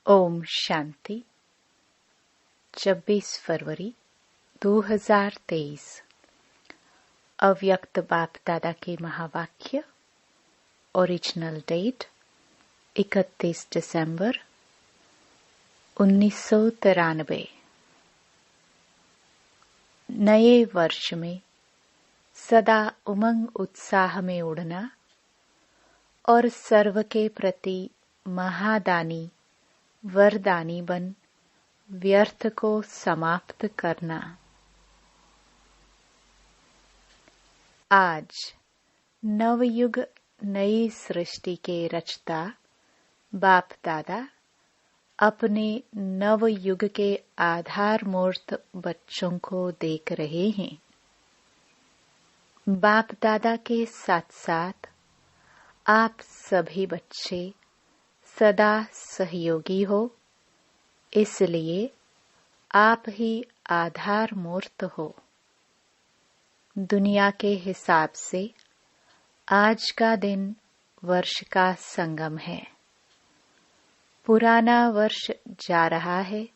ओम शांति। 26 फरवरी 2023। अव्यक्त बाप दादा के महावाक्य। ओरिजिनल डेट 31 दिसंबर 1993। नए वर्ष में सदा उमंग उत्साह में उड़ना और सर्व के प्रति महादानी वरदानी बन व्यर्थ को समाप्त करना। आज नवयुग नई सृष्टि के रचता बाप दादा अपने नवयुग के आधार मूर्त बच्चों को देख रहे हैं। बाप दादा के साथ साथ आप सभी बच्चे सदा सहयोगी हो, इसलिए आप ही आधार मूर्त हो। दुनिया के हिसाब से आज का दिन वर्ष का संगम है। पुराना वर्ष जा रहा है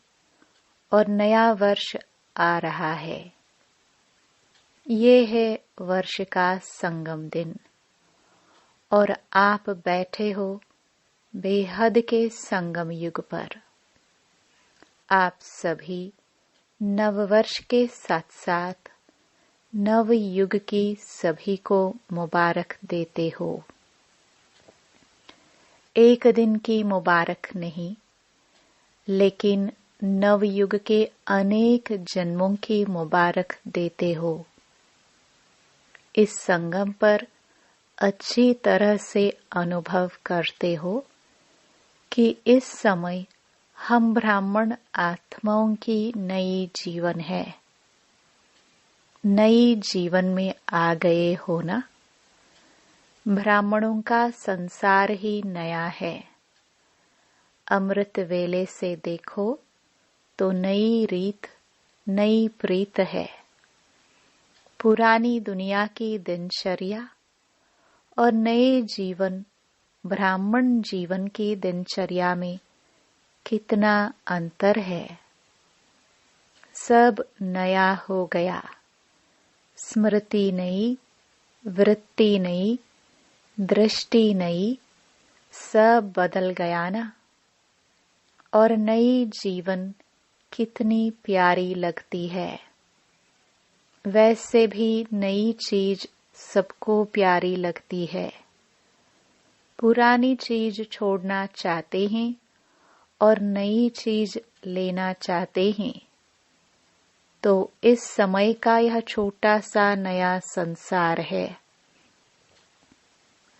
और नया वर्ष आ रहा है। ये है वर्ष का संगम दिन और आप बैठे हो बेहद के संगम युग पर। आप सभी नववर्ष के साथ साथ नव युग की सभी को मुबारक देते हो। एक दिन की मुबारक नहीं, लेकिन नवयुग के अनेक जन्मों की मुबारक देते हो। इस संगम पर अच्छी तरह से अनुभव करते हो कि इस समय हम ब्राह्मण आत्माओं की नई जीवन है। नई जीवन में आ गए हो ना। ब्राह्मणों का संसार ही नया है। अमृत वेले से देखो तो नई रीत नई प्रीत है। पुरानी दुनिया की दिनचर्या और नए जीवन ब्राह्मण जीवन की दिनचर्या में कितना अंतर है। सब नया हो गया। स्मृति नई, वृत्ति नई, दृष्टि नई, सब बदल गया ना। और नई जीवन कितनी प्यारी लगती है। वैसे भी नई चीज सबको प्यारी लगती है। पुरानी चीज छोड़ना चाहते हैं और नई चीज लेना चाहते हैं। तो इस समय का यह छोटा सा नया संसार है।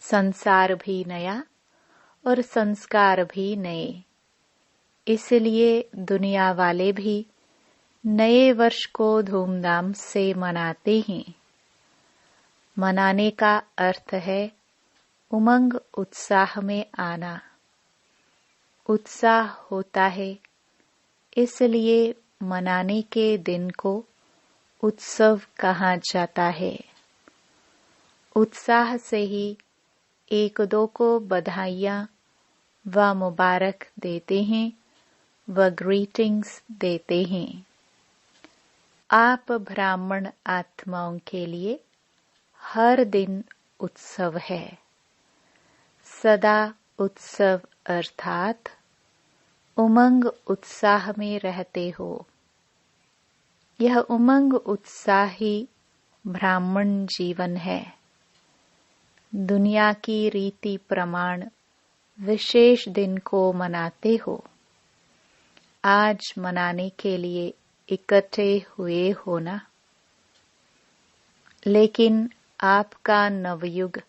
संसार भी नया और संस्कार भी नए। इसलिए दुनिया वाले भी नए वर्ष को धूमधाम से मनाते हैं। मनाने का अर्थ है उमंग उत्साह में आना। उत्साह होता है, इसलिए मनाने के दिन को उत्सव कहा जाता है। उत्साह से ही एक दो को बधाइयाँ व मुबारक देते हैं व ग्रीटिंग्स देते हैं। आप ब्राह्मण आत्माओं के लिए हर दिन उत्सव है। सदा उत्सव अर्थात उमंग उत्साह में रहते हो। यह उमंग उत्साह ही ब्राह्मण जीवन है। दुनिया की रीति प्रमाण विशेष दिन को मनाते हो। आज मनाने के लिए इकट्ठे हुए हो ना। लेकिन आपका नवयुग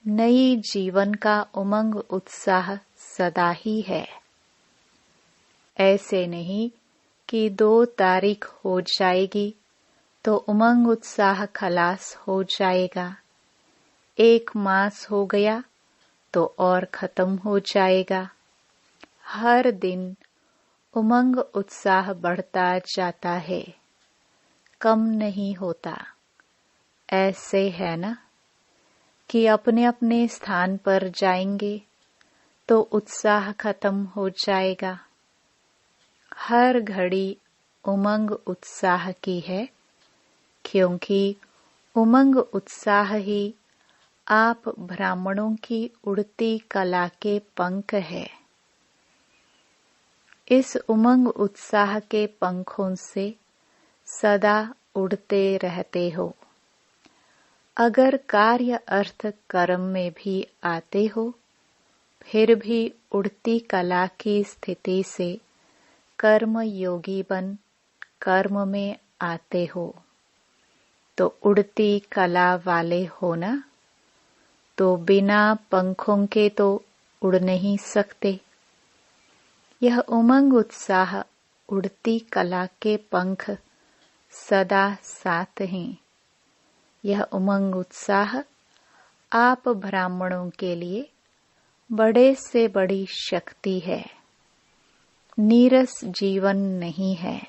नई जीवन का उमंग उत्साह सदा ही है। ऐसे नहीं कि 2 तारीख हो जाएगी तो उमंग उत्साह खलास हो जाएगा। 1 मास हो गया तो और खत्म हो जाएगा। हर दिन उमंग उत्साह बढ़ता जाता है, कम नहीं होता। ऐसे है ना कि अपने अपने स्थान पर जाएंगे तो उत्साह खत्म हो जाएगा। हर घड़ी उमंग उत्साह की है, क्योंकि उमंग उत्साह ही आप ब्राह्मणों की उड़ती कला के पंख है। इस उमंग उत्साह के पंखों से सदा उड़ते रहते हो। अगर कार्य अर्थ कर्म में भी आते हो, फिर भी उड़ती कला की स्थिति से कर्म योगी बन कर्म में आते हो। तो उड़ती कला वाले हो ना, तो बिना पंखों के तो उड़ नहीं सकते। यह उमंग उत्साह उड़ती कला के पंख सदा साथ हैं। यह उमंग उत्साह आप ब्राह्मणों के लिए बड़े से बड़ी शक्ति है। नीरस जीवन नहीं है।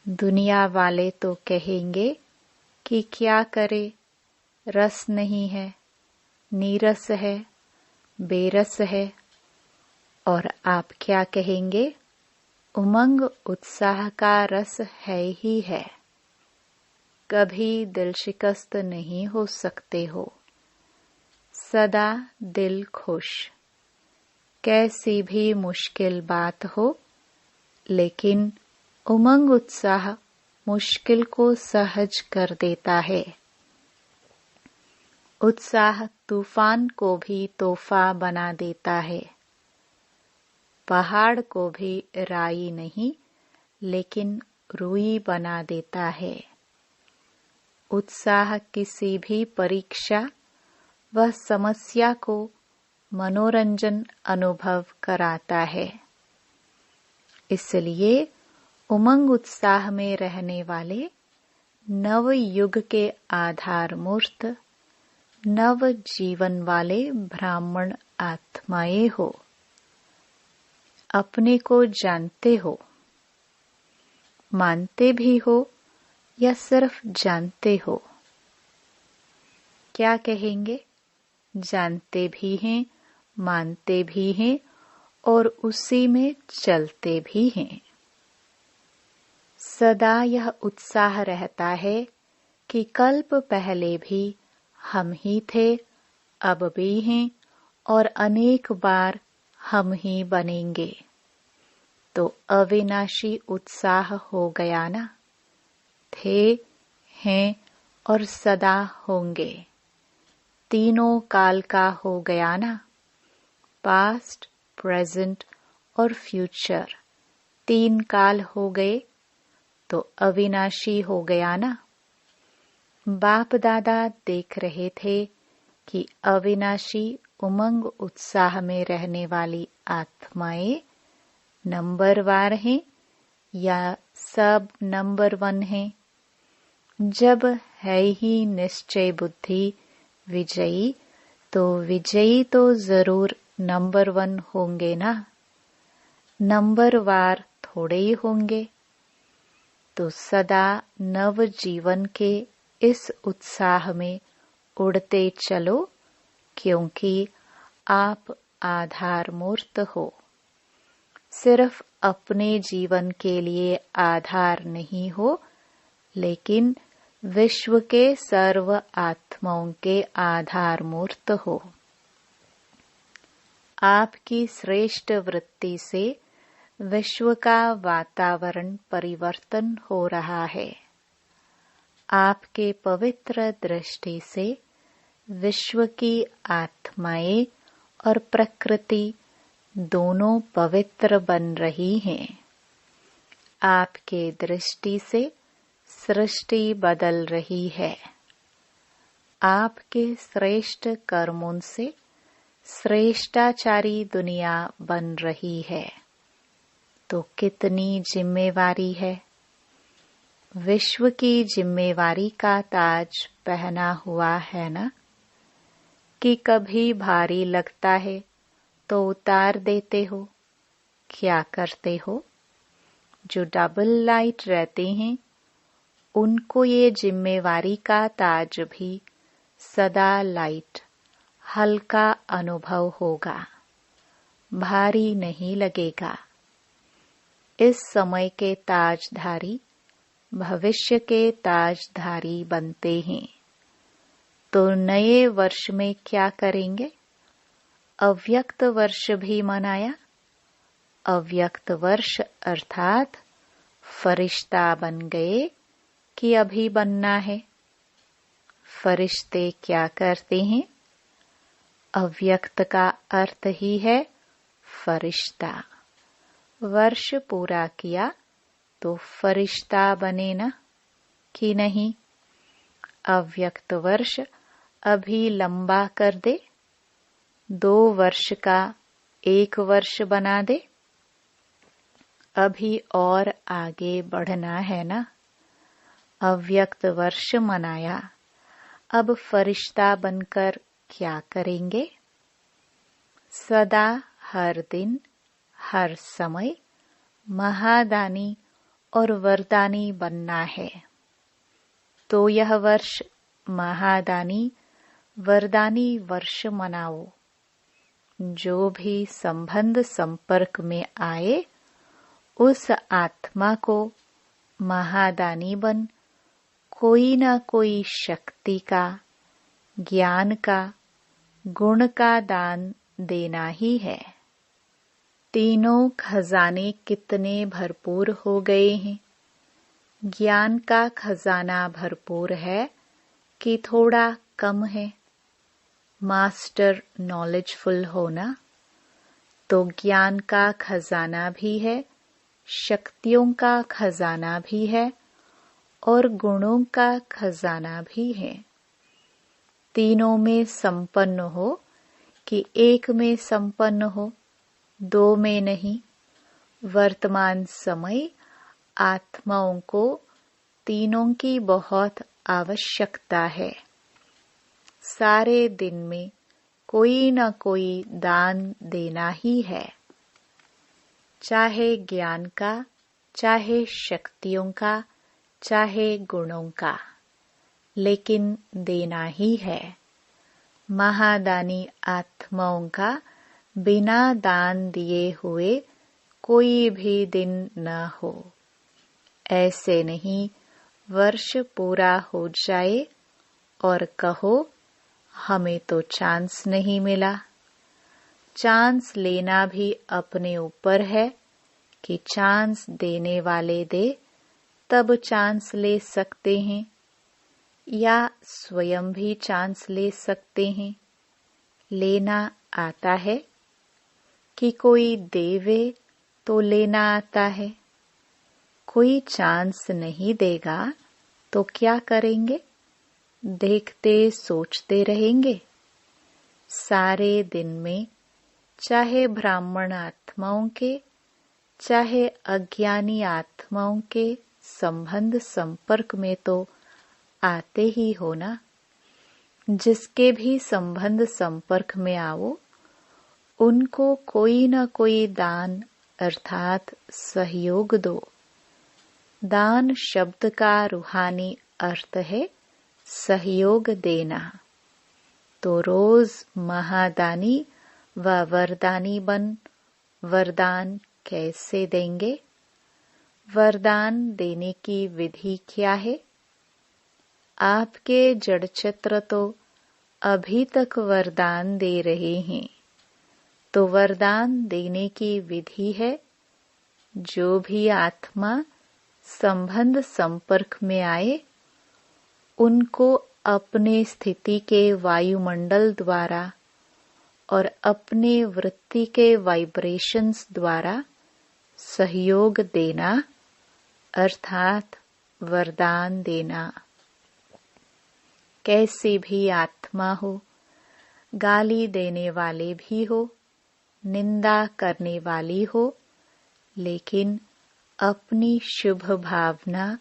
दुनिया वाले तो कहेंगे कि क्या करे, रस नहीं है, नीरस है, बेरस है। और आप क्या कहेंगे? उमंग उत्साह का रस है ही है। कभी दिल शिकस्त नहीं हो सकते हो। सदा दिल खुश। कैसी भी मुश्किल बात हो, लेकिन उमंग उत्साह मुश्किल को सहज कर देता है। उत्साह तूफान को भी तोहफा बना देता है। पहाड़ को भी राई नहीं, लेकिन रुई बना देता है। उत्साह किसी भी परीक्षा व समस्या को मनोरंजन अनुभव कराता है। इसलिए उमंग उत्साह में रहने वाले नव युग के आधार मूर्त नव जीवन वाले ब्राह्मण आत्माएं हो। अपने को जानते हो, मानते भी हो या सिर्फ जानते हो? क्या कहेंगे? जानते भी हैं, मानते भी हैं और उसी में चलते भी हैं। सदा यह उत्साह रहता है कि कल्प पहले भी हम ही थे, अब भी हैं और अनेक बार हम ही बनेंगे। तो अविनाशी उत्साह हो गया ना। थे, हैं और सदा होंगे। तीनों काल का हो गया ना। पास्ट, प्रेजेंट और फ्यूचर, तीन काल हो गए तो अविनाशी हो गया ना। बाप दादा देख रहे थे कि अविनाशी उमंग उत्साह में रहने वाली आत्माएं नंबरवार हैं या सब नंबर 1 हैं। जब है ही निश्चय बुद्धि विजयी, तो विजयी तो जरूर नंबर 1 होंगे ना। नंबरवार थोड़े ही होंगे। तो सदा नव जीवन के इस उत्साह में उड़ते चलो, क्योंकि आप आधार मूर्त हो। सिर्फ अपने जीवन के लिए आधार नहीं हो, लेकिन विश्व के सर्व आत्माओं के आधार मूर्त हो। आपकी श्रेष्ठ वृत्ति से विश्व का वातावरण परिवर्तन हो रहा है। आपके पवित्र दृष्टि से विश्व की आत्माएं और प्रकृति दोनों पवित्र बन रही हैं। आपके दृष्टि से सृष्टि बदल रही है। आपके श्रेष्ठ कर्मों से श्रेष्ठाचारी दुनिया बन रही है। तो कितनी जिम्मेवारी है। विश्व की जिम्मेवारी का ताज पहना हुआ है ना। कि कभी भारी लगता है तो उतार देते हो। क्या करते हो? जो डबल लाइट रहते हैं, उनको ये जिम्मेवारी का ताज भी सदा लाइट हल्का अनुभव होगा। भारी नहीं लगेगा। इस समय के ताजधारी भविष्य के ताजधारी बनते हैं। तो नए वर्ष में क्या करेंगे? अव्यक्त वर्ष भी मनाया। अव्यक्त वर्ष अर्थात फरिश्ता बन गए कि अभी बनना है। फरिश्ते क्या करते हैं? अव्यक्त का अर्थ ही है फरिश्ता। वर्ष पूरा किया तो फरिश्ता बने ना कि नहीं? अव्यक्त वर्ष अभी लंबा कर दे, 2 वर्ष का 1 वर्ष बना दे। अभी और आगे बढ़ना है ना। अव्यक्त वर्ष मनाया, अब फरिश्ता बनकर क्या करेंगे? सदा हर दिन हर समय महादानी और वरदानी बनना है। तो यह वर्ष महादानी वरदानी वर्ष मनाओ। जो भी संबंध संपर्क में आए उस आत्मा को महादानी बन कोई न कोई शक्ति का, ज्ञान का, गुण का दान देना ही है। तीनों खजाने कितने भरपूर हो गए हैं। ज्ञान का खजाना भरपूर है कि थोड़ा कम है। मास्टर नॉलेजफुल होना तो ज्ञान का खजाना भी है, शक्तियों का खजाना भी है और गुणों का खजाना भी है। तीनों में संपन्न हो कि एक में संपन्न हो, 2 में नहीं। वर्तमान समय आत्माओं को तीनों की बहुत आवश्यकता है। सारे दिन में कोई न कोई दान देना ही है, चाहे ज्ञान का, चाहे शक्तियों का, चाहे गुणों का, लेकिन देना ही है। महादानी आत्माओं का बिना दान दिए हुए कोई भी दिन न हो। ऐसे नहीं वर्ष पूरा हो जाए और कहो हमें तो चांस नहीं मिला। चांस लेना भी अपने ऊपर है कि चांस देने वाले दे तब चांस ले सकते हैं या स्वयं भी चांस ले सकते हैं। लेना आता है कि कोई देवे तो लेना आता है। कोई चांस नहीं देगा तो क्या करेंगे? देखते सोचते रहेंगे। सारे दिन में चाहे ब्राह्मण आत्माओं के, चाहे अज्ञानी आत्माओं के संबंध संपर्क में तो आते ही हो ना। जिसके भी संबंध संपर्क में आओ उनको कोई न कोई दान अर्थात सहयोग दो। दान शब्द का रूहानी अर्थ है सहयोग देना। तो रोज महादानी व वरदानी बन वरदान कैसे देंगे? वरदान देने की विधि क्या है? आपके जड़चित्र तो अभी तक वरदान दे रहे हैं। तो वरदान देने की विधि है, जो भी आत्मा संबंध संपर्क में आए उनको अपने स्थिति के वायुमंडल द्वारा और अपने वृत्ति के वाइब्रेशंस द्वारा सहयोग देना अर्थात वरदान देना। कैसी भी आत्मा हो, गाली देने वाले भी हो, निंदा करने वाली हो, लेकिन अपनी शुभ भावना,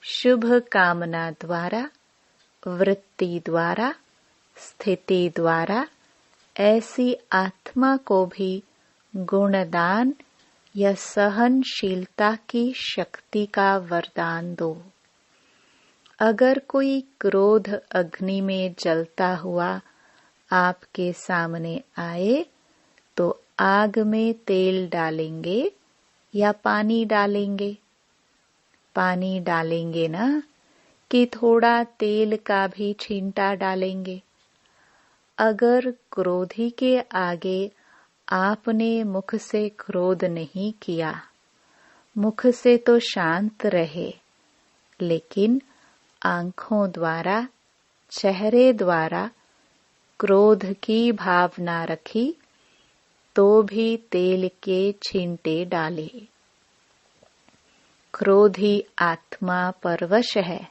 शुभ कामना द्वारा, वृत्ति द्वारा, स्थिति द्वारा ऐसी आत्मा को भी गुणदान या सहनशीलता की शक्ति का वरदान दो। अगर कोई क्रोध अग्नि में जलता हुआ आपके सामने आए तो आग में तेल डालेंगे या पानी डालेंगे? पानी डालेंगे ना, कि थोड़ा तेल का भी छींटा डालेंगे? अगर क्रोधी के आगे आपने मुख से क्रोध नहीं किया, मुख से तो शांत रहे, लेकिन आंखों द्वारा, चेहरे द्वारा क्रोध की भावना रखी, तो भी तेल के छींटे डाले। क्रोधी आत्मा परवश है,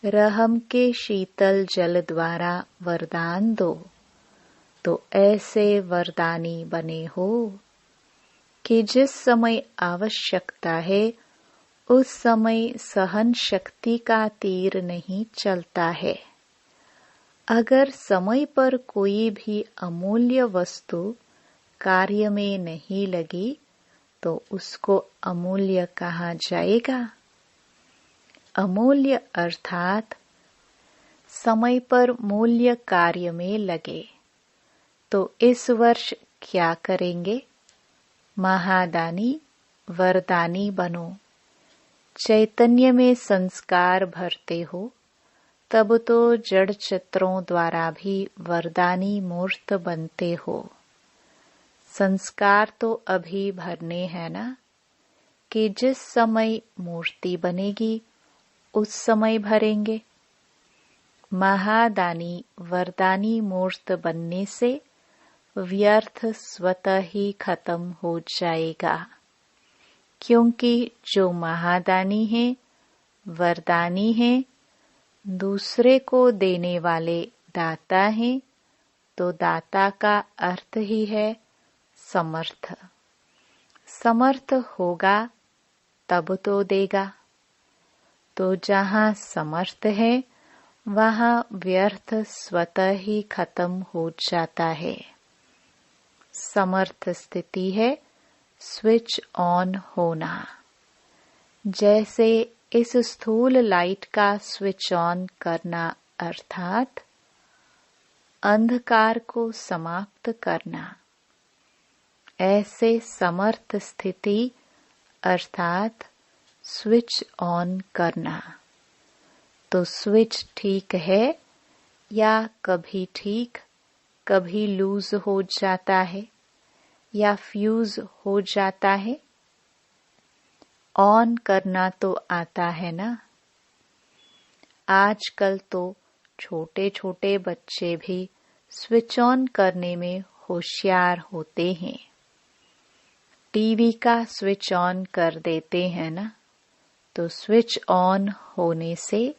रहम के शीतल जल द्वारा वरदान दो। तो ऐसे वरदानी बने हो कि जिस समय आवश्यकता है उस समय सहन शक्ति का तीर नहीं चलता है। अगर समय पर कोई भी अमूल्य वस्तु कार्य में नहीं लगी तो उसको अमूल्य कहा जाएगा। अमूल्य अर्थात समय पर मूल्य कार्य में लगे। तो इस वर्ष क्या करेंगे? महादानी वरदानी बनो। चैतन्य में संस्कार भरते हो, तब तो जड़ चित्रों द्वारा भी वरदानी मूर्त बनते हो। संस्कार तो अभी भरने हैं ना, कि जिस समय मूर्ति बनेगी उस समय भरेंगे। महादानी वरदानी मूर्त बनने से व्यर्थ स्वतः ही खत्म हो जाएगा, क्योंकि जो महादानी है, वरदानी है, दूसरे को देने वाले दाता हैं, तो दाता का अर्थ ही है समर्थ। समर्थ होगा तब तो देगा। तो जहाँ समर्थ है वहाँ व्यर्थ स्वतः ही खत्म हो जाता है। समर्थ स्थिति है स्विच ऑन होना। जैसे इस स्थूल लाइट का स्विच ऑन करना अर्थात अंधकार को समाप्त करना, ऐसे समर्थ स्थिति अर्थात स्विच ऑन करना। तो स्विच ठीक है या कभी ठीक, कभी लूज हो जाता है या फ्यूज हो जाता है। ऑन करना तो आता है ना। आजकल तो छोटे छोटे बच्चे भी स्विच ऑन करने में होशियार होते हैं। टीवी का स्विच ऑन कर देते हैं ना, तो स्विच ऑन होने से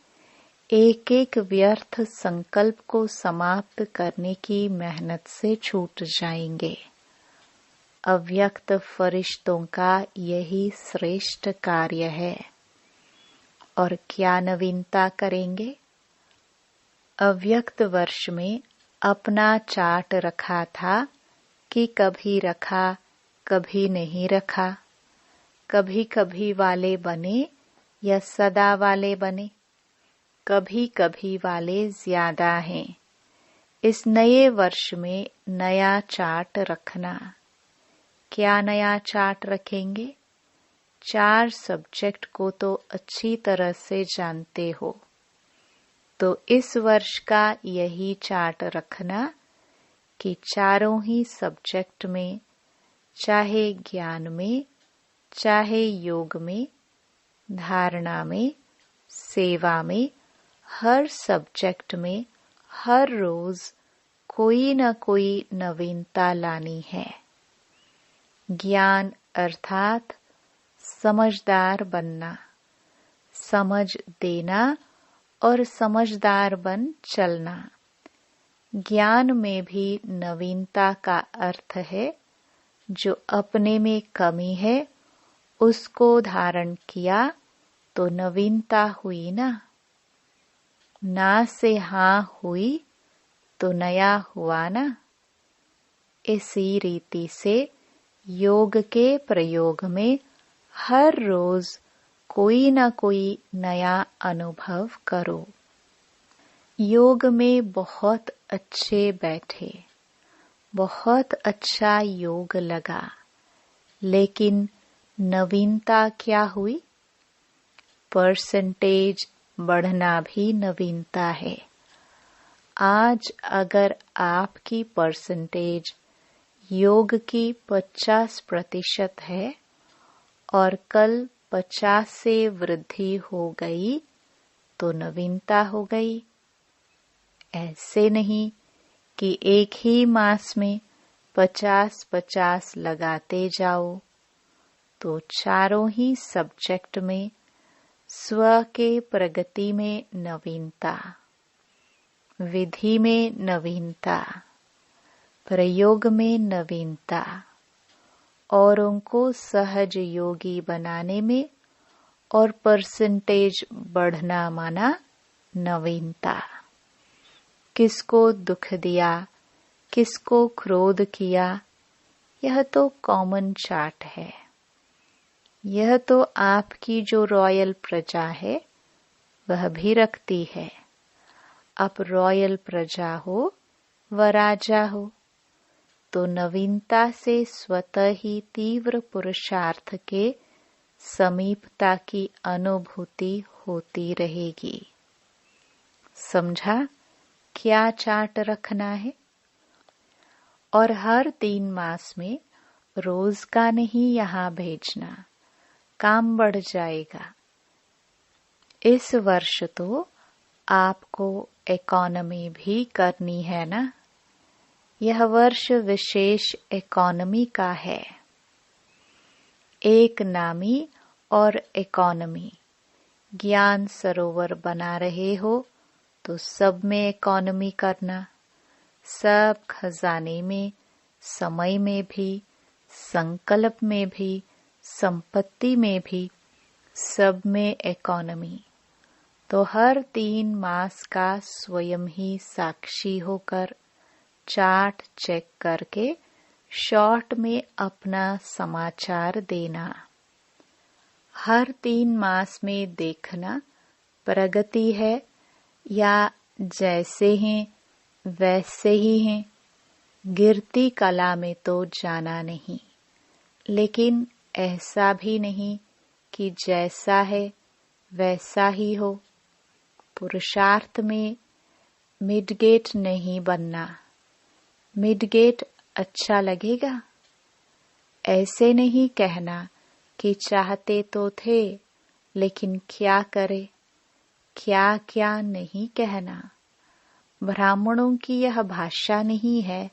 एक एक व्यर्थ संकल्प को समाप्त करने की मेहनत से छूट जाएंगे। अव्यक्त फरिश्तों का यही श्रेष्ठ कार्य है। और क्या नवीनता करेंगे? अव्यक्त वर्ष में अपना चार्ट रखा था कि कभी रखा कभी नहीं रखा, कभी कभी वाले बने या सदा वाले बने, कभी कभी वाले ज्यादा हैं। इस नए वर्ष में नया चार्ट रखना। क्या नया चार्ट रखेंगे? 4 सब्जेक्ट को तो अच्छी तरह से जानते हो, तो इस वर्ष का यही चार्ट रखना कि चारों ही सब्जेक्ट में, चाहे ज्ञान में, चाहे योग में, धारणा में, सेवा में, हर सब्जेक्ट में हर रोज कोई न कोई नवीनता लानी है। ज्ञान अर्थात समझदार बनना, समझ देना और समझदार बन चलना। ज्ञान में भी नवीनता का अर्थ है जो अपने में कमी है उसको धारण किया तो नवीनता हुई ना। ना से हाँ हुई तो नया हुआ ना। इसी रीति से योग के प्रयोग में हर रोज कोई न कोई नया अनुभव करो। योग में बहुत अच्छे बैठे, बहुत अच्छा योग लगा, लेकिन नवीनता क्या हुई? परसेंटेज बढ़ना भी नवीनता है। आज अगर आपकी परसेंटेज योग की 50% है और कल 50 से वृद्धि हो गई तो नवीनता हो गई। ऐसे नहीं कि एक ही मास में 50-50 लगाते जाओ, तो चारों ही सब्जेक्ट में स्व के प्रगति में नवीनता, विधि में नवीनता, प्रयोग में नवीनता, औरों को सहज योगी बनाने में और परसेंटेज बढ़ना माना नवीनता। किसको दुख दिया, किसको क्रोध किया, यह तो कॉमन चार्ट है। यह तो आपकी जो रॉयल प्रजा है वह भी रखती है। आप रॉयल प्रजा हो व राजा हो, तो नवीनता से स्वतः ही तीव्र पुरुषार्थ के समीपता की अनुभूति होती रहेगी। समझा क्या चार्ट रखना है? और हर 3 मास में रोज का नहीं यहाँ भेजना, काम बढ़ जाएगा। इस वर्ष तो आपको इकोनॉमी भी करनी है ना। यह वर्ष विशेष इकोनॉमी का है। एक नामी और इकोनॉमी। ज्ञान सरोवर बना रहे हो तो सब में इकोनॉमी करना, सब खजाने में, समय में भी, संकल्प में भी, संपत्ति में भी, सब में इकोनॉमी। तो हर 3 मास का स्वयं ही साक्षी होकर चार्ट चेक करके शॉर्ट में अपना समाचार देना। हर 3 मास में देखना प्रगति है या जैसे हैं वैसे ही हैं। गिरती कला में तो जाना नहीं, लेकिन ऐसा भी नहीं कि जैसा है वैसा ही हो। पुरुषार्थ में मिडगेट नहीं बनना। मिडगेट अच्छा लगेगा? ऐसे नहीं कहना कि चाहते तो थे लेकिन क्या करे, क्या क्या नहीं कहना। ब्राह्मणों की यह भाषा नहीं है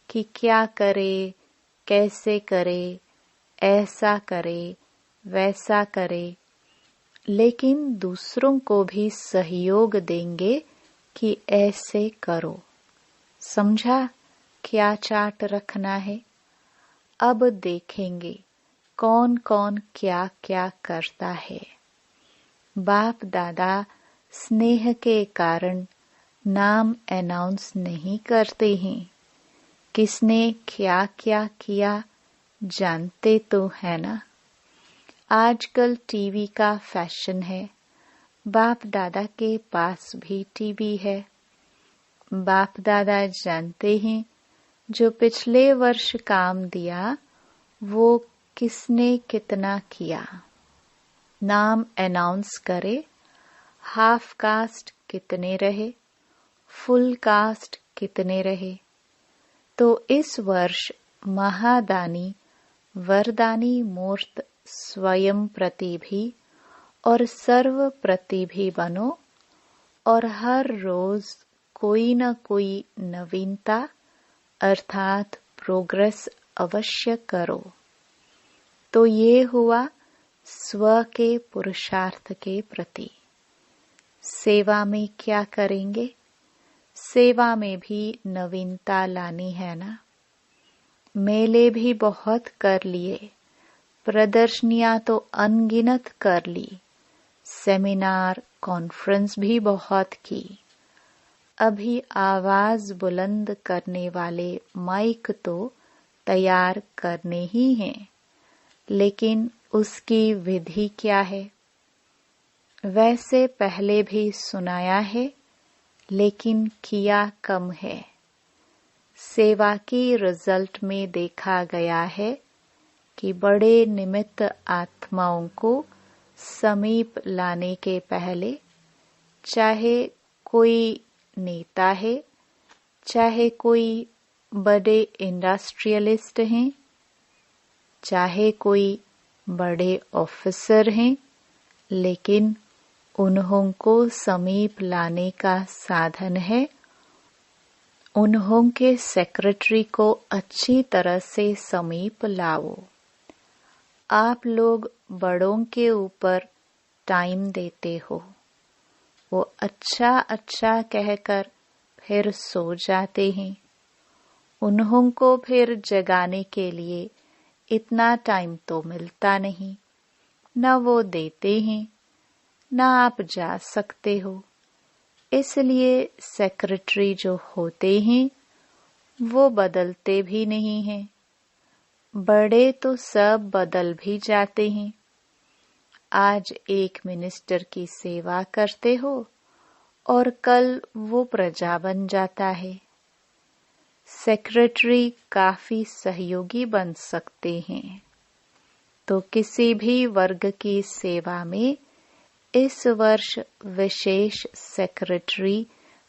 कि क्या करे, कैसे करे, ऐसा करे, वैसा करे, लेकिन दूसरों को भी सहयोग देंगे कि ऐसे करो। समझा क्या चार्ट रखना है? अब देखेंगे कौन कौन क्या क्या करता है। बाप दादा स्नेह के कारण नाम अनाउंस नहीं करते हैं। किसने क्या क्या किया जानते तो है ना। आजकल टीवी का फैशन है। बाप दादा के पास भी टीवी है। बाप दादा जानते हैं जो पिछले वर्ष काम दिया वो किसने कितना किया। नाम अनाउंस करे। हाफ कास्ट कितने रहे, फुल कास्ट कितने रहे। तो इस वर्ष महादानी वरदानी मूर्त स्वयं प्रतिभी और सर्व प्रतिभी बनो और हर रोज कोई न कोई नवीनता अर्थात प्रोग्रेस अवश्य करो। तो ये हुआ स्व के पुरुषार्थ के प्रति। सेवा में क्या करेंगे? सेवा में भी नवीनता लानी है ना। मेले भी बहुत कर लिए, प्रदर्शनियां तो अनगिनत कर ली, सेमिनार कॉन्फ्रेंस भी बहुत की। अभी आवाज बुलंद करने वाले माइक तो तैयार करने ही हैं, लेकिन उसकी विधि क्या है? वैसे पहले भी सुनाया है, लेकिन किया कम है। सेवा की रिजल्ट में देखा गया है कि बड़े निमित्त आत्माओं को समीप लाने के पहले, चाहे कोई नेता है, चाहे कोई बड़े इंडस्ट्रियलिस्ट हैं, चाहे कोई बड़े ऑफिसर हैं, लेकिन उन्हों को समीप लाने का साधन है उन्हों के सेक्रेटरी को अच्छी तरह से समीप लाओ। आप लोग बड़ों के ऊपर टाइम देते हो, वो अच्छा अच्छा कहकर फिर सो जाते हैं। उन्हों को फिर जगाने के लिए इतना टाइम तो मिलता नहीं, न वो देते हैं, न आप जा सकते हो। इसलिए सेक्रेटरी जो होते हैं वो बदलते भी नहीं हैं। बड़े तो सब बदल भी जाते हैं। आज एक मिनिस्टर की सेवा करते हो और कल वो प्रजा बन जाता है। सेक्रेटरी काफी सहयोगी बन सकते हैं। तो किसी भी वर्ग की सेवा में इस वर्ष विशेष सेक्रेटरी,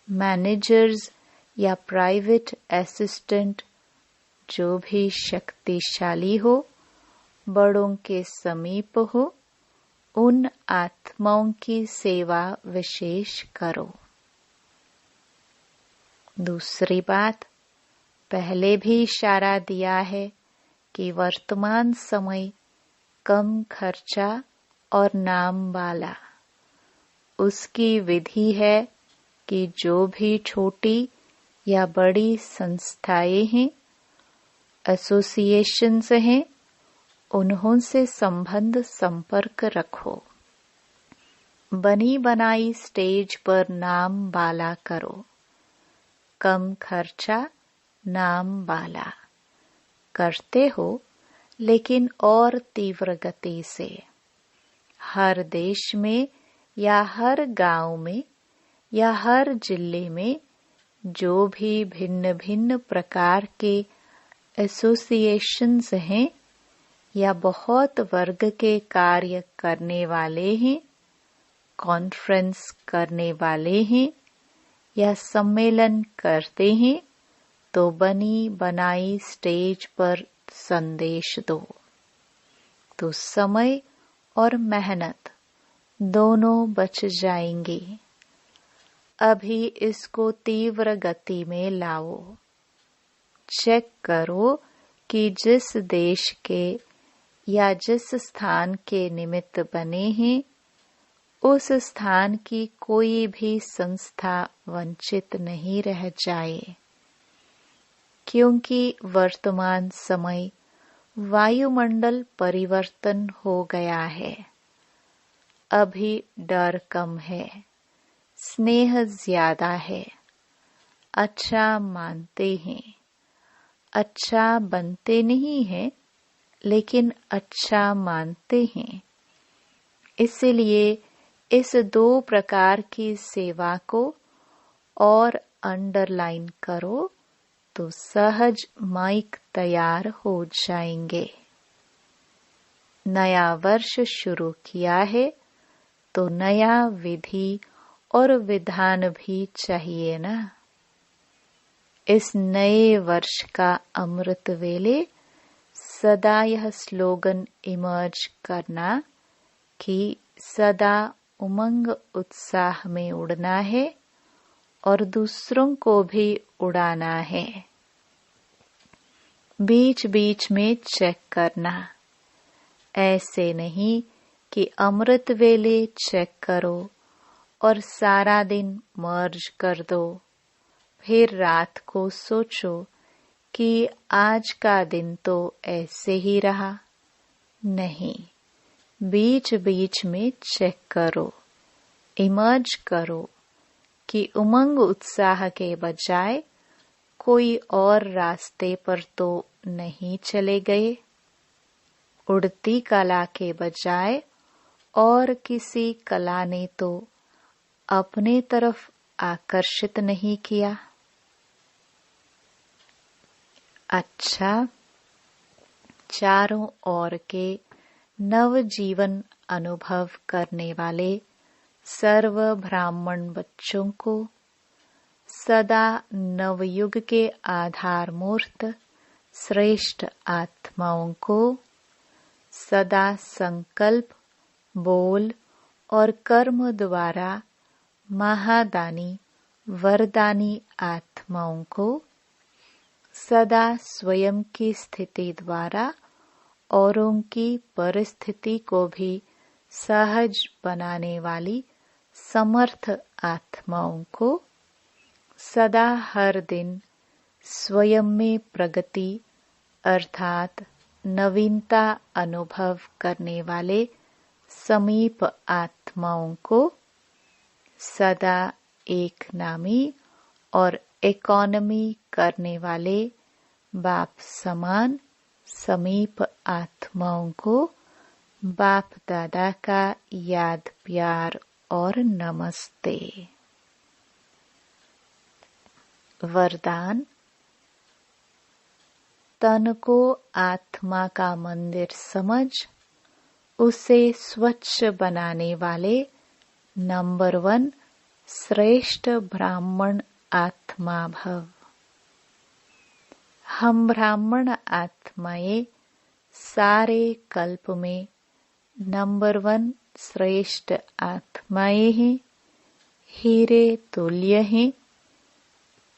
मैनेजर्स या प्राइवेट असिस्टेंट जो भी शक्तिशाली हो, बड़ों के समीप हो, उन आत्माओं की सेवा विशेष करो। दूसरी बात, पहले भी इशारा दिया है कि वर्तमान समय कम खर्चा और नाम वाला। उसकी विधि है कि जो भी छोटी या बड़ी संस्थाएं हैं, एसोसिएशंस हैं, उन्हों से संबंध संपर्क रखो। बनी बनाई स्टेज पर नाम वाला करो। कम खर्चा, नाम वाला करते हो, लेकिन और तीव्र गति से। हर देश में या हर गांव में या हर जिले में जो भी भिन्न भिन्न प्रकार के एसोसिएशंस हैं या बहुत वर्ग के कार्य करने वाले हैं, कॉन्फ्रेंस करने वाले हैं या सम्मेलन करते हैं, तो बनी बनाई स्टेज पर संदेश दो। तो समय और मेहनत दोनों बच जाएंगे। अभी इसको तीव्र गति में लाओ। चेक करो कि जिस देश के या जिस स्थान के निमित्त बने हैं, उस स्थान की कोई भी संस्था वंचित नहीं रह जाए, क्योंकि वर्तमान समय वायुमंडल परिवर्तन हो गया है। अभी डर कम है, स्नेह ज्यादा है। अच्छा मानते हैं, अच्छा बनते नहीं हैं, लेकिन अच्छा मानते हैं। इसलिए इस दो प्रकार की सेवा को और अंडरलाइन करो तो सहज माइक तैयार हो जाएंगे। नया वर्ष शुरू किया है तो नया विधि और विधान भी चाहिए ना। इस नए वर्ष का अमृत वेले सदा यह स्लोगन इमर्ज करना कि सदा उमंग उत्साह में उड़ना है और दूसरों को भी उड़ाना है। बीच बीच में चेक करना, ऐसे नहीं कि अमृत वेले चेक करो और सारा दिन मर्ज कर दो, फिर रात को सोचो कि आज का दिन तो ऐसे ही रहा। नहीं, बीच बीच में चेक करो, इमर्ज करो कि उमंग उत्साह के बजाय कोई और रास्ते पर तो नहीं चले गए। उड़ती कला के बजाय और किसी कला ने तो अपने तरफ आकर्षित नहीं किया। अच्छा, चारों ओर के नव जीवन अनुभव करने वाले सर्व ब्राह्मण बच्चों को, सदा नवयुग के आधार मूर्त श्रेष्ठ आत्माओं को, सदा संकल्प, बोल और कर्म द्वारा महादानी वरदानी आत्माओं को, सदा स्वयं की स्थिति द्वारा औरों की परिस्थिति को भी सहज बनाने वाली समर्थ आत्माओं को, सदा हर दिन स्वयं में प्रगति अर्थात नवीनता अनुभव करने वाले समीप आत्माओं को, सदा एक नामी और इकोनॉमी करने वाले बाप समान समीप आत्माओं को बाप दादा का याद प्यार और नमस्ते। वरदान। तन को आत्मा का मंदिर समझ उसे स्वच्छ बनाने वाले नंबर 1 श्रेष्ठ ब्राह्मण आत्मा भव। हम ब्राह्मण आत्माएं सारे कल्प में नंबर 1 श्रेष्ठ आत्माएं हैं, हीरे तुल्य हैं।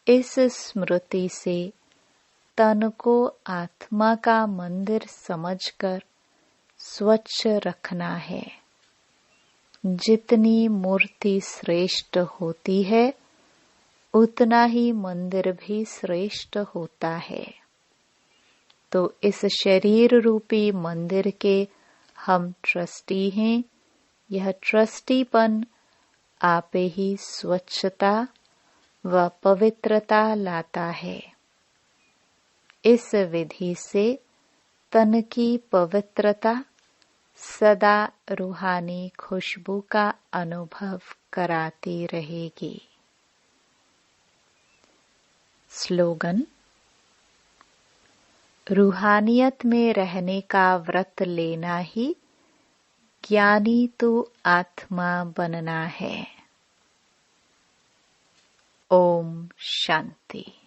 इस स्मृति से तन को आत्मा का मंदिर समझकर स्वच्छ रखना है। जितनी मूर्ति श्रेष्ठ होती है उतना ही मंदिर भी श्रेष्ठ होता है। तो इस शरीर रूपी मंदिर के हम ट्रस्टी हैं। यह ट्रस्टीपन आपे ही स्वच्छता व पवित्रता लाता है। इस विधि से तन की पवित्रता सदा रूहानी खुशबू का अनुभव कराती रहेगी। स्लोगन। रूहानियत में रहने का व्रत लेना ही ज्ञानी तो आत्मा बनना है। ओम शांति।